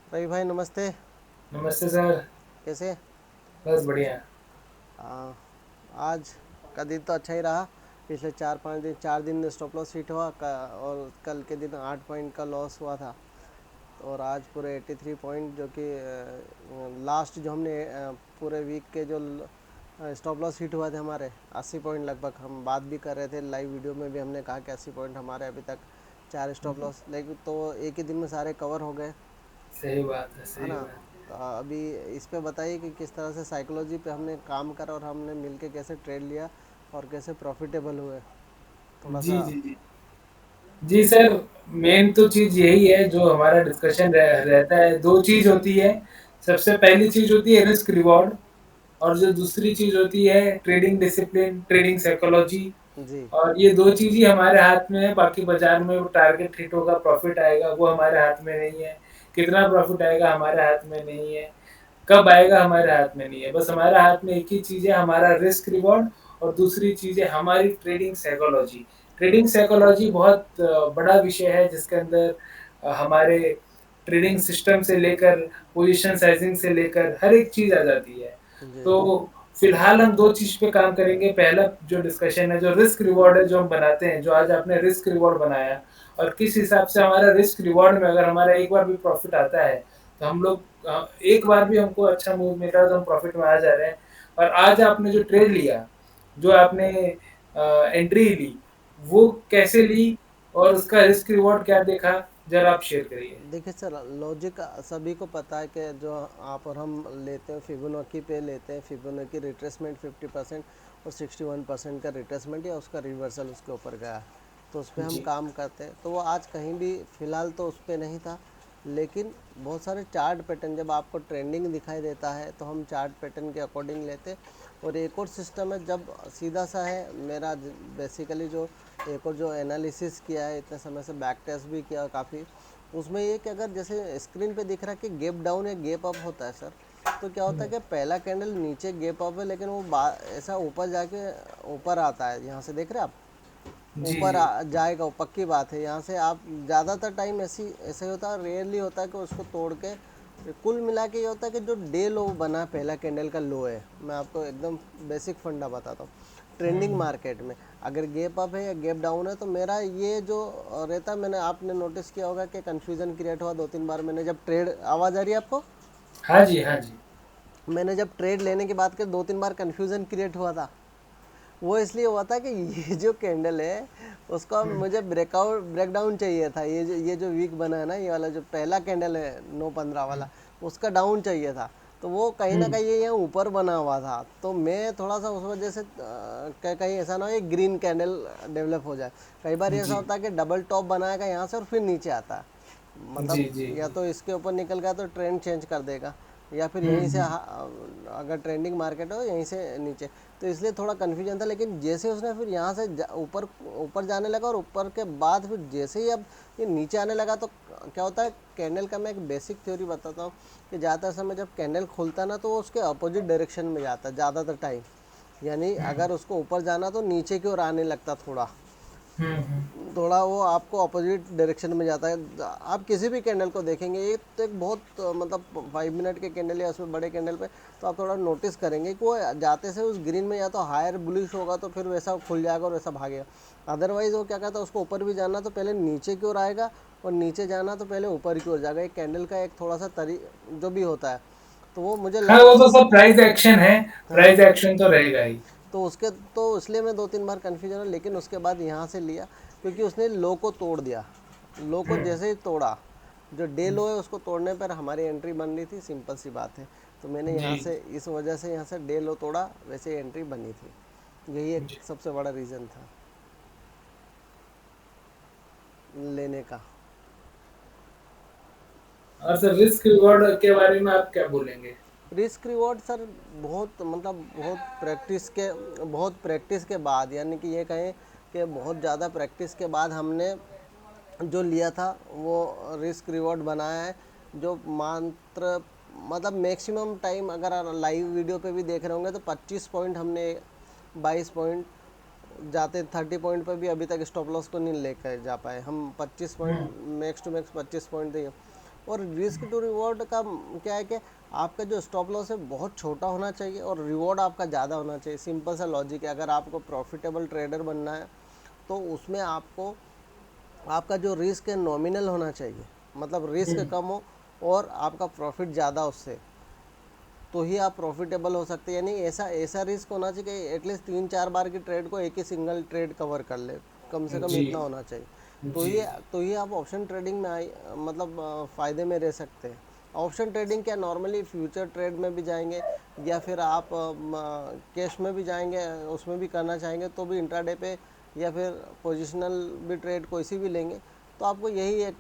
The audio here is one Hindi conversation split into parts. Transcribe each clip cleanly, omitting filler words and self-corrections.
रवि भाई नमस्ते। नमस्ते सर। कैसे? बस बढ़िया। आ, आज का दिन तो अच्छा ही रहा। पिछले 4-5 दिन, 4 दिन स्टॉप लॉस हिट हुआ और कल के दिन 8 पॉइंट का लॉस हुआ था। और आज पूरे 83 पॉइंट, जो कि लास्ट जो हमने पूरे वीक के जो स्टॉप लॉस हिट हुआ थे हमारे 80 पॉइंट लगभग। हम बात भी कर रहे थे लाइव वीडियो में भी, हमने कहा कि 80 पॉइंट हमारे अभी तक, 4 स्टॉप लॉस, लेकिन तो एक ही दिन में सारे कवर हो गए। सही बात है, है सही ना? बात। तो अभी इस पे बताइए कि किस तरह से साइकोलॉजी पे हमने काम करा और हमने मिलके कैसे ट्रेड लिया और कैसे प्रॉफिटेबल हुए, थोड़ा जी सा। जी जी। जी सर, मेन तो चीज यही है जो हमारा डिस्कशन रहता है। दो चीज होती है। सबसे पहली चीज होती है रिस्क रिवॉर्ड, और जो दूसरी चीज होती है ट्रेडिंग डिसिप्लिन, ट्रेडिंग साइकोलॉजी। जी और ये दो चीज ही हमारे हाथ में है। बाकी बाजार में वो टारगेट हिट होगा, प्रॉफिट आएगा, वो हमारे हाथ में नहीं है। कितना प्रॉफिट आएगा हमारे हाथ में नहीं है। कब आएगा हमारे हाथ में नहीं है। बस हमारे हाथ में एक ही चीज है, हमारा रिस्क रिवॉर्ड। और दूसरी चीज है हमारी ट्रेडिंग साइकोलॉजी। ट्रेडिंग साइकोलॉजी बहुत बड़ा विषय है, जिसके अंदर हमारे ट्रेडिंग सिस्टम से लेकर पोजीशन साइजिंग से लेकर हर एक चीज आ जाती है। जी तो फिलहाल हम दो चीज पे काम करेंगे। पहला जो डिस्कशन है, जो रिस्क रिवॉर्ड है, जो हम बनाते हैं, जो आज आपने रिस्क रिवॉर्ड बनाया, और किस हिसाब से हमारा रिस्क रिवॉर्ड में अगर हमारा एक बार भी प्रॉफिट आता है तो हम लोग एक बार भी हमको अच्छा मूव मिल रहा है तो हम प्रॉफिट में आ जा रहे हैं। और आज आपने जो ट्रेड लिया, जो आपने एंट्री ली, वो कैसे ली, और उसका रिस्क रिवॉर्ड क्या देखा, जरा आप शेयर करिए। देखिए सर, लॉजिक सभी को पता है कि जो आप और हम लेते हैं फिबोनाची पे लेते हैं। फिबोनाची रिट्रेसमेंट 50% और 61% का रिट्रेसमेंट या उसका रिवर्सल उसके ऊपर गया, तो उस पर हम जी काम करते हैं। तो वो आज कहीं भी फ़िलहाल तो उस पर नहीं था, लेकिन बहुत सारे चार्ट पैटर्न जब आपको ट्रेंडिंग दिखाई देता है तो हम चार्ट पैटर्न के अकॉर्डिंग लेते हैं। और एक और सिस्टम है, जब सीधा सा है मेरा बेसिकली जो एक और जो एनालिसिस किया है इतने समय से, बैक टेस्ट भी किया काफ़ी, उसमें ये कि अगर जैसे स्क्रीन पे दिख रहा है कि गैप डाउन या गैप अप होता है सर, तो क्या होता है कि पहला कैंडल नीचे गैप अप है, लेकिन वो ऐसा ऊपर जाके ऊपर आता है। यहाँ से देख रहे हैं आप, जी ऊपर जी। जाएगा वो पक्की बात है। यहाँ से आप ज़्यादातर टाइम ऐसे ही होता है, रेयरली होता है कि उसको तोड़ के, कुल मिला के ये होता है कि जो डे लो बना पहला कैंडल का लो है। मैं आपको एकदम बेसिक फंडा बताता हूँ। ट्रेंडिंग मार्केट में अगर गैप अप है या गैप डाउन है, तो मेरा ये जो रहता है, मैंने आपने नोटिस किया होगा कि कन्फ्यूज़न क्रिएट हुआ 2-3 बार। मैंने जब ट्रेड, आवाज़ आ रही है आपको? हाँ जी, हाँ जी। मैंने जब ट्रेड लेने की बात की 2-3 बार कन्फ्यूज़न क्रिएट हुआ था। वो इसलिए हुआ था कि ये जो कैंडल है उसका मुझे ब्रेकआउट ब्रेकडाउन चाहिए था। ये जो वीक बना है ना, ये वाला जो पहला कैंडल है 9-15 वाला, उसका डाउन चाहिए था। तो वो कहीं ना कहीं ये यहाँ ऊपर बना हुआ था, तो मैं थोड़ा सा उस वजह से कहीं ऐसा ना हो एक ग्रीन कैंडल डेवलप हो जाए। कई बार ऐसा जी होता है कि डबल टॉप बनाएगा यहाँ से और फिर नीचे आता है। जी मतलब जी या जी। तो इसके ऊपर निकल गया तो ट्रेंड चेंज कर देगा, या फिर यहीं से अगर ट्रेंडिंग मार्केट हो यहीं से नीचे। तो इसलिए थोड़ा कन्फ्यूजन था, लेकिन जैसे उसने फिर यहाँ से ऊपर ऊपर जाने लगा, और ऊपर के बाद फिर जैसे ही अब ये नीचे आने लगा, तो क्या होता है कैंडल का, मैं एक बेसिक थ्योरी बताता हूँ कि ज़्यादातर समय जब कैंडल खुलता है ना, तो वो उसके अपोजिट डायरेक्शन में जाता है ज़्यादातर टाइम। यानी अगर उसको ऊपर जाना तो नीचे की ओर आने लगता थोड़ा, थोड़ा वो आपको अपोजिट डायरेक्शन में जाता है। आप किसी भी कैंडल को देखेंगे, ये तो एक बहुत मतलब 5 मिनट के कैंडल या उसमें बड़े कैंडल पे, तो आप थोड़ा नोटिस करेंगे कि वो जाते से उस ग्रीन में या तो हायर बुलिश होगा तो फिर वैसा खुल जाएगा और वैसा भागेगा। अदरवाइज वो क्या कहता है, उसको ऊपर भी जाना तो पहले नीचे की ओर आएगा, और नीचे जाना तो पहले ऊपर की ओर जाएगा। एक कैंडल का एक थोड़ा सा जो भी होता है, तो वो मुझे हाँ, वो तो सब प्राइस एक्शन है। हाँ। प्राइस एक्शन तो रहेगा ही। तो उसके तो इसलिए मैं 2-3 बार कन्फ्यूजन है, लेकिन उसके बाद यहाँ से लिया, क्योंकि उसने लो को तोड़ दिया। लो को जैसे ही तोड़ा, जो डे लो है उसको तोड़ने पर हमारी एंट्री बन रही थी, सिंपल सी बात है। तो मैंने जी यहाँ से इस वजह से यहाँ से डे लो तोड़ा, वैसे ही एंट्री बनी थी। यही एक जी। सबसे बड़ा रीज़न था लेने का। और सर रिस्क रिवॉर्ड के बारे में आप क्या बोलेंगे? रिस्क रिवॉर्ड सर, बहुत मतलब बहुत प्रैक्टिस के बाद, यानी कि ये कहें कि बहुत ज़्यादा प्रैक्टिस के बाद हमने जो लिया था वो रिस्क रिवॉर्ड बनाया है। जो मात्र मतलब मैक्सिमम टाइम, अगर आप लाइव वीडियो पे भी देख रहे होंगे, तो 25 पॉइंट हमने, 22 पॉइंट जाते 30 पॉइंट पे भी अभी तक स्टॉप लॉस को नहीं लेकर जा पाए हम। 25 point, max to max 25 point दिए। और रिस्क टू रिवॉर्ड का क्या है कि आपका जो स्टॉप लॉस है बहुत छोटा होना चाहिए और रिवॉर्ड आपका ज़्यादा होना चाहिए। सिंपल सा लॉजिक है। अगर आपको प्रॉफिटेबल ट्रेडर बनना है तो उसमें आपको आपका जो रिस्क है नॉमिनल होना चाहिए, मतलब रिस्क कम हो और आपका प्रॉफिट ज़्यादा उससे, तो ही आप प्रॉफिटेबल हो सकते हैं। यानी ऐसा ऐसा रिस्क होना चाहिए कि एटलीस्ट 3-4 बार की ट्रेड को एक ही सिंगल ट्रेड कवर कर ले, कम से कम जी इतना होना चाहिए। तो जी ही तो ही आप ऑप्शन ट्रेडिंग में मतलब फ़ायदे में रह सकते हैं। ऑप्शन ट्रेडिंग क्या, नॉर्मली फ्यूचर ट्रेड में भी जाएंगे या फिर आप कैश में भी जाएंगे, उसमें भी करना चाहेंगे तो भी इंट्राडे पे, या फिर पोजिशनल भी ट्रेड कोई सी भी लेंगे, तो आपको यही एक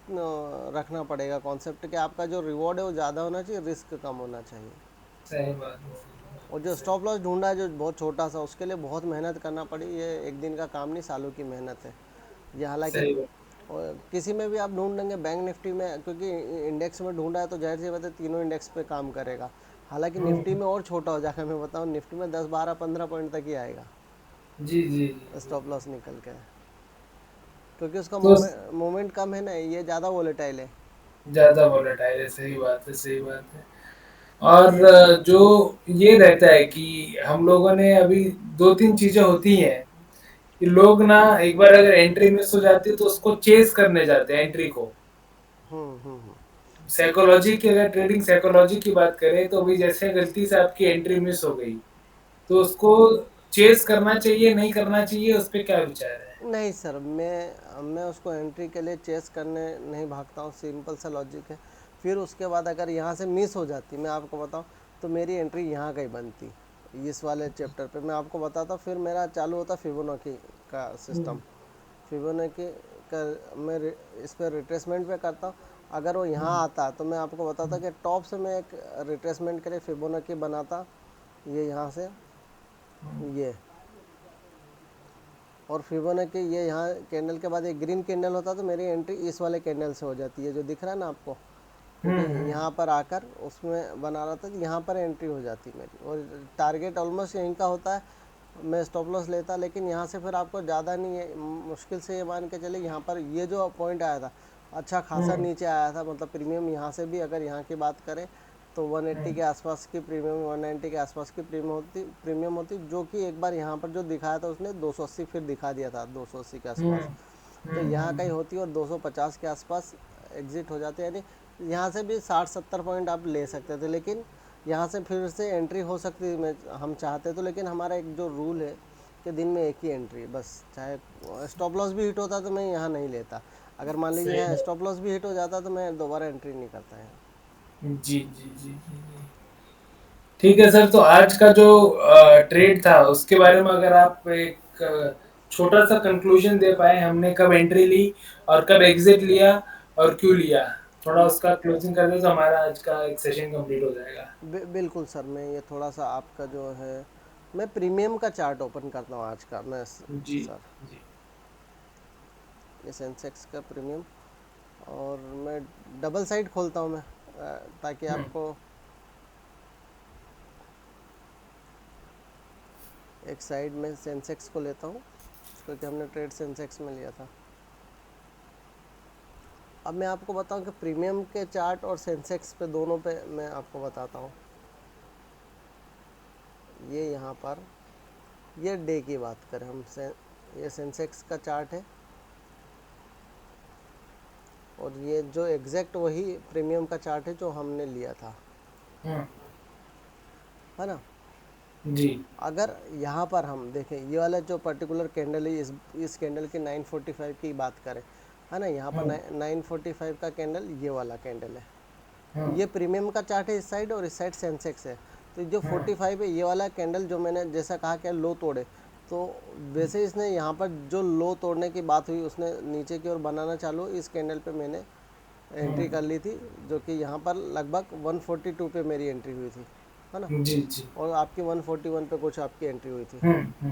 रखना पड़ेगा कॉन्सेप्ट कि आपका जो रिवॉर्ड है वो ज़्यादा होना चाहिए, रिस्क कम होना चाहिए। सही बात है, सही और बात है, जो सही। स्टॉप लॉस ढूंढा है जो बहुत छोटा सा, उसके लिए बहुत मेहनत करना पड़ी। ये एक दिन का काम नहीं, सालों की मेहनत है ये। हालांकि सही बात। और किसी में भी आप ढूंढेंगे, बैंक निफ्टी में क्योंकि इंडेक्स में ढूंढा है तो जाहिर सी बात है तीनों इंडेक्स पे काम करेगा। हालांकि निफ्टी हम्म, में और छोटा हो जाएगा, मैं बताऊं निफ्टी में 10-12-15 पॉइंट तक ही आएगा जी जी जी जी। स्टॉप लॉस निकल के, क्योंकि उसका तो मोमेंट कम है ना, ये ज़्यादा वोलेटाइल है। ज्यादा वोलेटाइल है, सही बात है, सही बात है। और जो ये रहता है कि हम लोगों ने अभी दो तीन चीजें होती हैं कि लोग ना एक बार अगर एंट्री मिस हो जाती है तो उसको चेस करने जाते हैं एंट्री को। हम्म। साइकोलॉजी की, अगर ट्रेडिंग साइकोलॉजी की बात करें तो भी जैसे गलती से आपकी एंट्री मिस हो गई तो उसको चेस करना चाहिए, नहीं करना चाहिए, उस पर क्या विचार है? नहीं सर, मैं उसको एंट्री के लिए चेस करने नहीं भागता हूँ, सिंपल सा लॉजिक है। फिर उसके बाद अगर यहाँ से मिस हो जाती, मैं आपको बताऊँ, तो मेरी एंट्री यहाँ का ही बनती। इस वाले चैप्टर पे मैं आपको बताता, फिर मेरा चालू होता फिबोनाची का सिस्टम। फिबोनाची का इस पर रिट्रेसमेंट पे करता हूँ। अगर वो यहाँ आता तो मैं आपको बताता कि टॉप से मैं एक रिट्रेसमेंट के लिए फिबोनाची बनाता, ये यहाँ से ये, और फिबोनाची ये यहाँ कैंडल के बाद एक ग्रीन कैंडल होता तो मेरी एंट्री इस वाले कैंडल से हो जाती है जो दिख रहा है ना आपको, क्योंकि हम्म। यहाँ पर आकर उसमें बना रहा था, यहाँ पर एंट्री हो जाती मेरी और टारगेट ऑलमोस्ट यहीं का होता है। मैं स्टॉप लॉस लेता, लेकिन यहाँ से फिर आपको ज़्यादा नहीं है, मुश्किल से ये मान के चले, यहाँ पर ये जो पॉइंट आया था अच्छा खासा हम्म। नीचे आया था, मतलब प्रीमियम यहाँ से भी अगर यहाँ की बात करें तो 180 के आसपास की प्रीमियम, 190 के आसपास की प्रीमियम होती, जो कि एक बार यहाँ पर जो दिखाया था उसने 280 फिर दिखा दिया था 280 के हम्म। आसपास, तो यहाँ कहीं होती और 250 के आसपास एग्जिट हो जाते, यानी यहाँ से भी 60-70 पॉइंट आप ले सकते थे, लेकिन यहाँ से फिर से एंट्री हो सकती है, मैं हम चाहते तो, लेकिन हमारा एक जो रूल है कि दिन में एक ही एंट्री बस, चाहे स्टॉप लॉस भी हिट होता तो मैं यहाँ नहीं लेता, अगर मान लीजिए सही यहाँ बात। स्टॉप लॉस भी हिट हो जाता तो मैं दोबारा एंट्री नहीं करता है। जी जी जी जी जी। ठीक है सर, तो आज का जो ट्रेड था उसके बारे में अगर आप एक छोटा सा कंक्लूजन दे पाए, हमने कब एंट्री ली और कब एग्जिट लिया और क्यों लिया, थोड़ा उसका क्लोजिंग कर दे तो हमारा आज का एक सेशन कंप्लीट हो जाएगा। बिल्कुल सर, मैं ये थोड़ा सा आपका जो है, मैं प्रीमियम का चार्ट ओपन करता हूँ आज का मैं जी सर, जी। ये सेंसेक्स का प्रीमियम, और मैं डबल साइड खोलता हूँ मैं, ताकि हम्म। आपको एक साइड में सेंसेक्स को लेता हूँ, क्योंकि हमने ट्रेड सेंसेक्स में लिया था। अब मैं आपको बताऊं कि प्रीमियम के चार्ट और सेंसेक्स पे दोनों पे मैं आपको बताता हूँ। ये यहाँ पर, ये डे की बात करें हम ये सेंसेक्स का चार्ट है, और ये जो एग्जैक्ट वही प्रीमियम का चार्ट है जो हमने लिया था, हम्म। है ना। जी। अगर यहाँ पर हम देखें, ये वाला जो पर्टिकुलर कैंडल है, इस कैंडल की 945 की बात करें, है ना, यहाँ पर हम्म। 945 का कैंडल, ये वाला कैंडल है, हम्म। ये प्रीमियम का चार्ट है इस साइड, और इस साइड सेंसेक्स है। तो जो हम्म। 45 है, ये वाला कैंडल जो मैंने जैसा कहा कि लो तोड़े, तो वैसे इसने यहाँ पर जो लो तोड़ने की बात हुई उसने नीचे की ओर बनाना चालू, इस कैंडल पे मैंने एंट्री कर ली थी, जो कि यहाँ पर लगभग 142 पे मेरी एंट्री हुई थी, है ना, जी जी। और आपकी 141 पे कुछ आपकी एंट्री हुई थी। हम्म।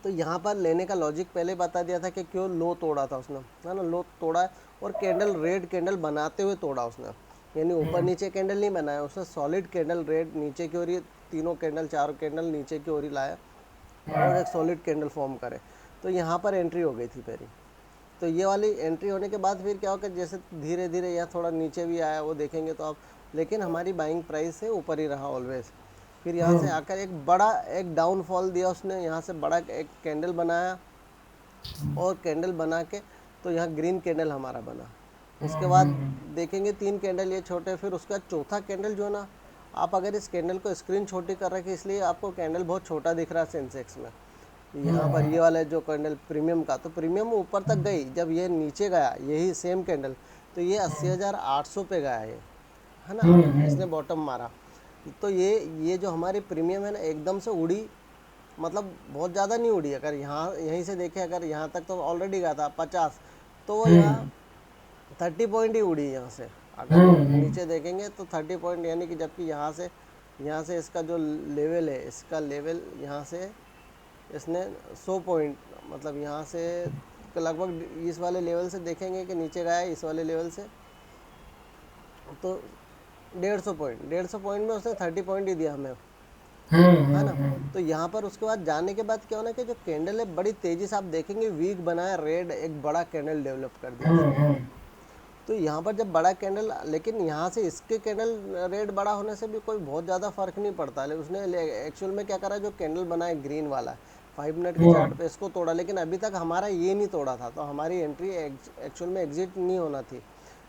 तो यहाँ पर लेने का लॉजिक पहले बता दिया था कि क्यों लो तोड़ा था उसने, है ना, लो तोड़ा है, और कैंडल रेड कैंडल बनाते हुए तोड़ा उसने, यानी ऊपर हम्म। नीचे कैंडल नहीं बनाया उसने, सॉलिड कैंडल रेड नीचे की ओर ही, तीनों कैंडल चारों कैंडल नीचे की ओर ही लाया और एक हम्म। सॉलिड कैंडल फॉर्म करे, तो यहाँ पर एंट्री हो गई थी मेरी। तो ये वाली एंट्री होने के बाद फिर क्या होगा, जैसे धीरे धीरे यहाँ थोड़ा नीचे भी आया वो देखेंगे तो आप, लेकिन हमारी बाइंग प्राइस से ऊपर ही रहा ऑलवेज। फिर यहाँ से आकर एक बड़ा एक डाउनफॉल दिया उसने, यहाँ से बड़ा एक कैंडल बनाया, और कैंडल बना के तो यहाँ ग्रीन कैंडल हमारा बना। उसके बाद देखेंगे 3 कैंडल ये छोटे, फिर उसका चौथा कैंडल जो है ना, आप अगर इस कैंडल को स्क्रीन छोटी कर रखे इसलिए आपको कैंडल बहुत छोटा दिख रहा है सेंसेक्स में। यहाँ पर ये वाला जो कैंडल प्रीमियम का, तो प्रीमियम ऊपर तक गई, जब ये नीचे गया यही सेम कैंडल तो ये 80,800 पे गया ये, है ना, इसने बॉटम मारा। तो ये जो हमारी प्रीमियम है ना एकदम से उड़ी, मतलब बहुत ज़्यादा नहीं उड़ी। अगर यहाँ यहीं से देखें, अगर यहाँ तक तो ऑलरेडी गया था 50, तो वो यहाँ 30 पॉइंट ही उड़ी यहाँ से। अगर नीचे देखेंगे तो 30 पॉइंट, यानी कि जबकि यहाँ से इसका जो लेवल है, इसका लेवल यहाँ से इसने 100 पॉइंट, मतलब यहाँ से लगभग इस वाले लेवल से देखेंगे कि नीचे गया है इस वाले लेवल से, तो 150 पॉइंट में उसने 30 पॉइंट ही दिया हमें, है ना। तो यहाँ पर उसके बाद जाने के बाद क्या होना कि जो कैंडल है बड़ी तेजी से आप देखेंगे वीक बनाया, रेड एक बड़ा कैंडल डेवलप कर दिया। तो यहाँ पर जब बड़ा कैंडल, लेकिन यहाँ से इसके कैंडल रेड बड़ा होने से भी कोई बहुत ज़्यादा फर्क नहीं पड़ता है। उसने एक्चुअल में क्या करा, जो कैंडल बना है ग्रीन वाला 5 मिनट के चार्ट पे, इसको तोड़ा, लेकिन अभी तक हमारा ये नहीं तोड़ा था, तो हमारी एंट्री एक्चुअल में एग्जिट नहीं होना थी।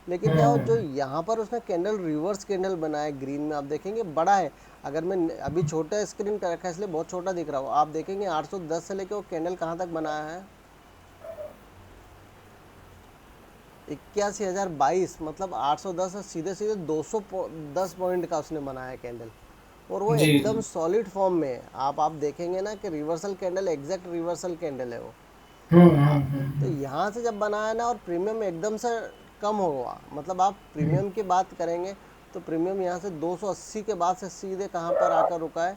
लेकिन क्या हो, जो यहाँ पर उसने कैंडल रिवर्स कैंडल बनाया ग्रीन में, आप देखेंगे बड़ा है। अगर मैं अभी छोटा स्क्रीन कर रखा है इसलिए बहुत छोटा दिख रहा हो, आप देखेंगे 810 से लेके वो कैंडल कहाँ तक बनाया है, 81,022, मतलब 810 से सीधे सीधे 210 पॉइंट का उसने बनाया कैंडल, और वो जी एकदम जी। सॉलिड फॉर्म में है। आप देखेंगे ना कि reversal candle, exact reversal candle है वो। तो यहाँ से जब बनाया ना, और प्रीमियम एकदम से कम होगा, मतलब आप प्रीमियम की बात करेंगे तो प्रीमियम यहाँ से 280 के बाद से सीधे कहाँ पर आकर रुका है,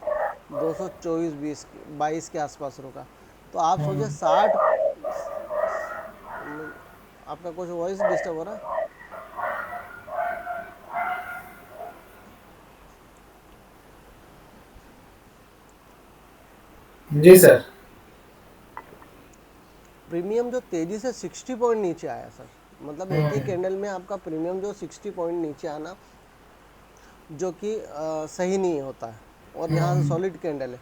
224-22 के आसपास रुका। तो आप सोचिए 60, आपका कुछ वॉइस डिस्टर्ब हो रहा है। जी सर। प्रीमियम जो तेज़ी से 60 पॉइंट नीचे आया सर, मतलब एक ही कैंडल में आपका प्रीमियम जो 60 पॉइंट नीचे आना, जो कि सही नहीं होता है, और यहाँ से सॉलिड कैंडल है।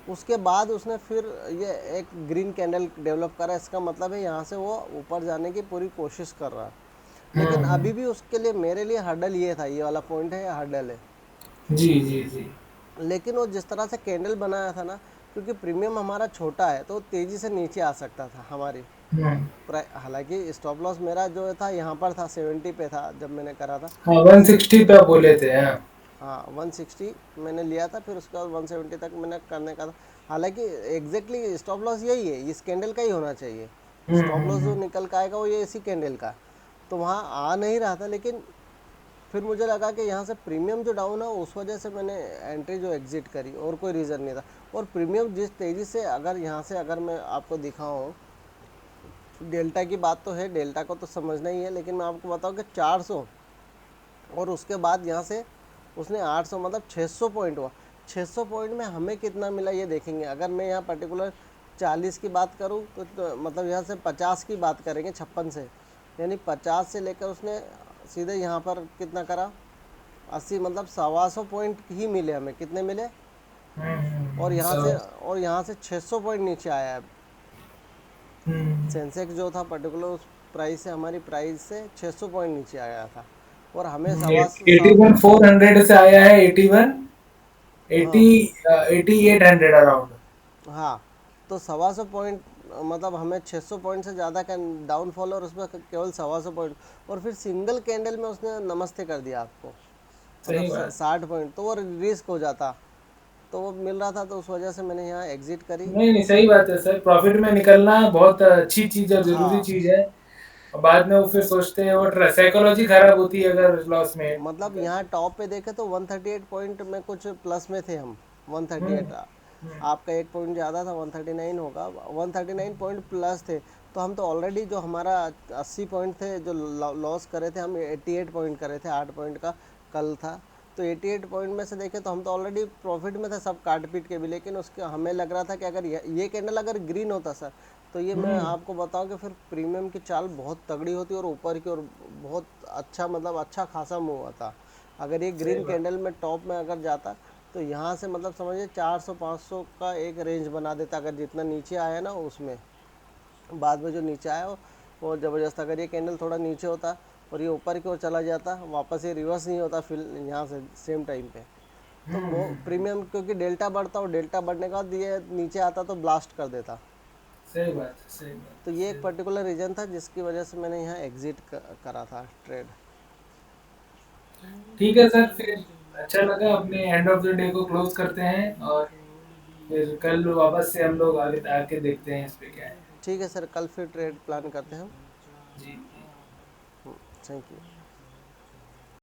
उसके बाद उसने फिर ये एक ग्रीन कैंडल डेवलप करा, इसका मतलब है यहाँ से वो ऊपर जाने की पूरी कोशिश कर रहा है। लेकिन अभी भी उसके लिए, मेरे लिए हर्डल ये था, ये वाला पॉइंट है, हर्डल है। जी जी जी। लेकिन वो जिस तरह से कैंडल बनाया था ना, क्योंकि प्रीमियम हमारा छोटा है तो तेज़ी से नीचे आ सकता था हमारी। हालांकि स्टॉप लॉस मेरा जो था यहाँ पर था, 70 पे था जब मैंने करा था। हाँ 160 पे आप बोले थे। हाँ। हाँ 160 मैंने लिया था, फिर उसके बाद 170 तक मैंने करने का था। हालांकि एग्जैक्टली स्टॉप लॉस यही है, इस कैंडल का ही होना चाहिए। स्टॉप लॉस जो निकल का आएगा वो ये इसी कैंडल का, तो वहाँ आ नहीं रहा था। लेकिन फिर मुझे लगा कि यहाँ से प्रीमियम जो डाउन है उस वजह से मैंने एंट्री जो एग्जिट करी, और कोई रीज़न नहीं था। और प्रीमियम जिस तेज़ी से, अगर यहाँ से अगर मैं आपको दिखाऊँ, डेल्टा की बात तो है, डेल्टा को तो समझना ही है, लेकिन मैं आपको बताऊँ कि 400, और उसके बाद यहाँ से उसने 800, मतलब 600 पॉइंट हुआ। 600 पॉइंट में हमें कितना मिला ये देखेंगे। अगर मैं यहाँ पर्टिकुलर 40 की बात करूँ तो मतलब यहाँ से 50 की बात करेंगे, 56 से, यानी 50 से लेकर उसने सीधे यहाँ पर कितना करा, 80, मतलब 125 पॉइंट ही मिले हमें। कितने मिले, और यहाँ से 600 पॉइंट नीचे आया है। सेंसेक्स जो था पर्टिकुलर उस प्राइस से, हमारी प्राइस से 600 पॉइंट नीचे आया था, और हमें 81,400 से आया है 81, 80, हाँ 8,800 अराउंड। हाँ, तो 125 पॉइंट, मतलब हमें 600 पॉइंट से ज़्यादा का डाउनफॉल, और उसमें केवल 125 पॉइंट, और फिर सिंगल कैंडल में उसने नमस्ते कर दिया आपको, मतलब सही बात। 60 पॉइंट, तो वो रिस्क हो जाता। तो वो मिल रहा था, तो उस वजह से मैंने यहाँ एग्जिट करी। नहीं नहीं, सही बात है सर, प्रॉफिट में निकलना बहुत अच्छी चीज है, जरूरी हाँ, चीज है। और बाद में वो फिर सोचते हैं, वो साइकोलॉजी खराब होती है अगर लॉस में मतलब निकल। यहाँ टॉप पे देखे तो 138 पॉइंट में कुछ प्लस में थे हम, 138। आपका एक पॉइंट ज़्यादा था, 139 होगा, 139 पॉइंट प्लस थे। तो हम तो ऑलरेडी, जो हमारा 80 पॉइंट थे जो लॉस करे थे, हम 88 पॉइंट करे थे, 8 पॉइंट का कल था। तो 88 पॉइंट में से देखें तो हम तो ऑलरेडी प्रॉफिट में थे, सब काट पीट के भी। लेकिन उसके हमें लग रहा था कि अगर ये कैंडल अगर ग्रीन होता सर, तो ये मैं आपको बताऊं कि फिर प्रीमियम की चाल बहुत तगड़ी होती है और ऊपर की, और बहुत अच्छा, मतलब अच्छा खासा मूव आता। अगर ये सही ग्रीन बात। कैंडल में टॉप में अगर जाता, तो यहाँ से मतलब समझिए 400-500 का एक रेंज बना देता, अगर जितना नीचे आया ना उसमें। बाद में जो नीचे आया वो ज़बरदस्त। अगर ये कैंडल थोड़ा नीचे होता और ये ऊपर की ओर चला जाता, वापस ये रिवर्स नहीं होता फिर यहाँ से सेम टाइम पे, तो प्रीमियम, क्योंकि डेल्टा बढ़ता, और डेल्टा बढ़ने के बाद ये नीचे आता तो ब्लास्ट कर देता। सही बात है, सही तो बात है, ये एक सही बात। पर्टिकुलर रीज़न था जिसकी वजह से मैंने यहाँ एग्ज़िट करा था ट्रेड। ठीक है सर, फिर अच्छा लगा, अपने एंड ऑफ द डे को क्लोज करते हैं और फिर कल वापस से हम लोग आगे आके देखते हैं इस पे क्या है। ठीक है सर, कल फिर ट्रेड प्लान करते हैं हम। जी जी। Thank you.